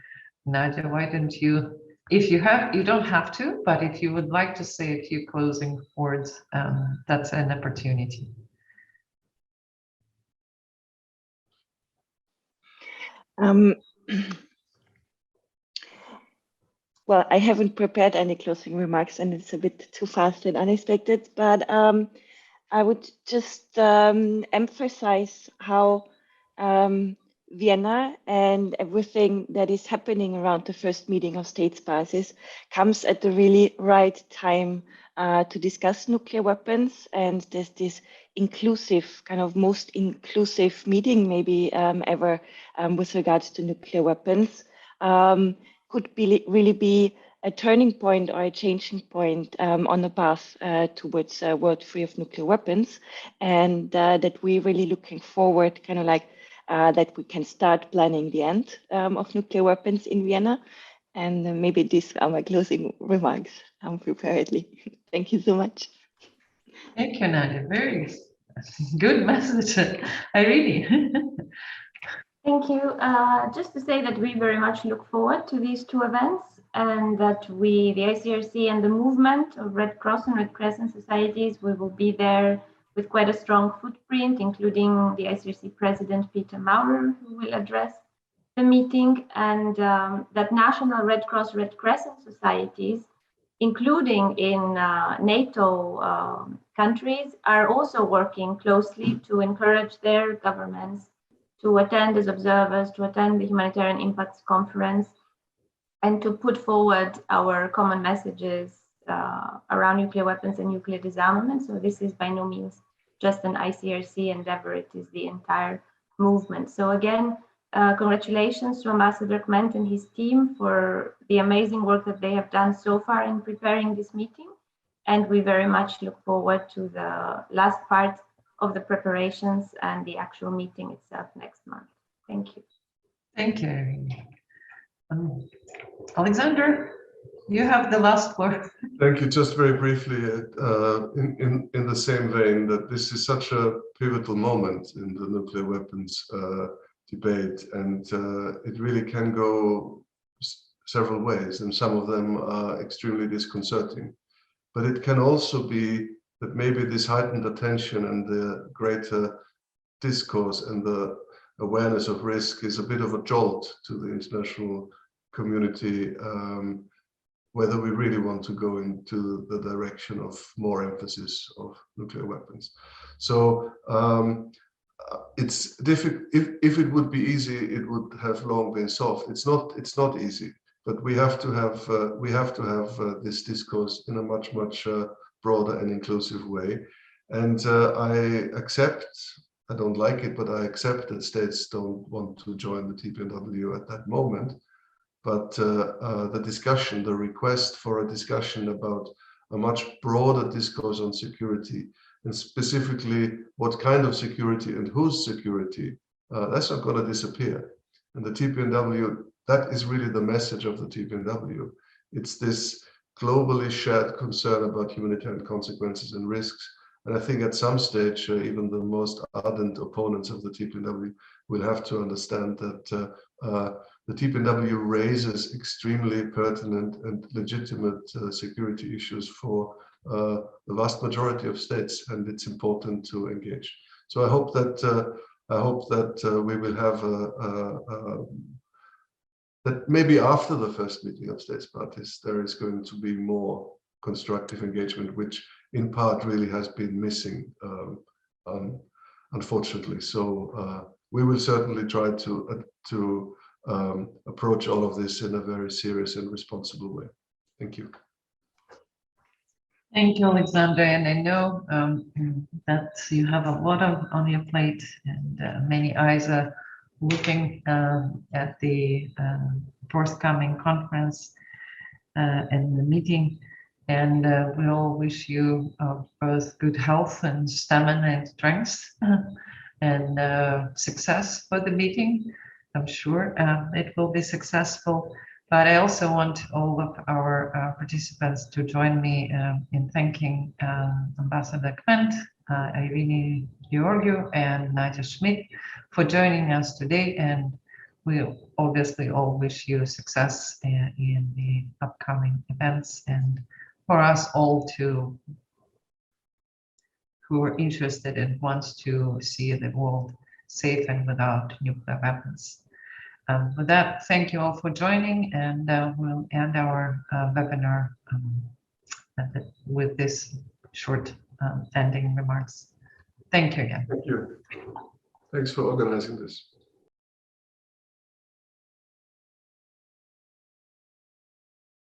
Speaker 1: Nadja, why don't you, if you have, you don't have to, but if you would like to say a few closing words, that's an opportunity.
Speaker 4: Well, I haven't prepared any closing remarks, and it's a bit too fast and unexpected, but I would just emphasize how Vienna and everything that is happening around the first meeting of states parties comes at the really right time to discuss nuclear weapons. And there's this inclusive, kind of most inclusive meeting maybe ever with regards to nuclear weapons. Could be really be a turning point or a changing point on the path towards a world free of nuclear weapons, and that we're really looking forward, kind of like that we can start planning the end of nuclear weapons in Vienna. And maybe these are my closing remarks preparedly. Thank you so much.
Speaker 1: Thank you, Nadja. Very good message. Eirini.
Speaker 3: Thank you. Just to say that we very much look forward to these two events, and that we, the ICRC and the movement of Red Cross and Red Crescent societies, we will be there with quite a strong footprint, including the ICRC president, Peter Maurer, who will address the meeting, and that national Red Cross, Red Crescent societies, including in NATO countries, are also working closely to encourage their governments to attend as observers, to attend the Humanitarian Impacts Conference, and to put forward our common messages around nuclear weapons and nuclear disarmament. So this is by no means just an ICRC endeavor, it is the entire movement. So again, congratulations to Ambassador Kmentt and his team for the amazing work that they have done so far in preparing this meeting. And we very much look forward to the last part of the preparations and the actual meeting itself next month. Thank you.
Speaker 1: Thank you, Eirini. Alexander, you have the last word.
Speaker 2: Thank you. Just very briefly, in the same vein, that this is such a pivotal moment in the nuclear weapons debate, and it really can go several ways, and some of them are extremely disconcerting. But it can also be that maybe this heightened attention and the greater discourse and the awareness of risk is a bit of a jolt to the international community, whether we really want to go into the direction of more emphasis of nuclear weapons. So it's difficult. If it would be easy, it would have long been solved. It's not easy, but we have to have this discourse in a much broader and inclusive way. And I accept, I don't like it, but I accept that states don't want to join the TPNW at that moment. But the discussion, the request for a discussion about a much broader discourse on security, and specifically what kind of security and whose security, that's not going to disappear. And the TPNW, that is really the message of the TPNW. It's this globally shared concern about humanitarian consequences and risks. And I think at some stage, even the most ardent opponents of the TPNW will have to understand that the TPNW raises extremely pertinent and legitimate security issues for the vast majority of states, and it's important to engage. So I hope that we will have that maybe after the first meeting of states parties, there is going to be more constructive engagement, which in part really has been missing, unfortunately. So we will certainly try to approach all of this in a very serious and responsible way. Thank you.
Speaker 1: Thank you, Alexander. And I know that you have a lot on your plate, and many eyes are looking at the forthcoming conference and the meeting. And we all wish you both good health and stamina and strength and success for the meeting. I'm sure it will be successful. But I also want all of our participants to join me in thanking Ambassador Kmentt, Eirini, Giorgou, and Nadja Schmidt for joining us today. And we obviously all wish you success in the upcoming events, and for us all who are interested and wants to see the world safe and without nuclear weapons. With that, thank you all for joining, and we'll end our webinar with this short ending remarks. Thank you again.
Speaker 2: Thank you. Thanks for organizing this.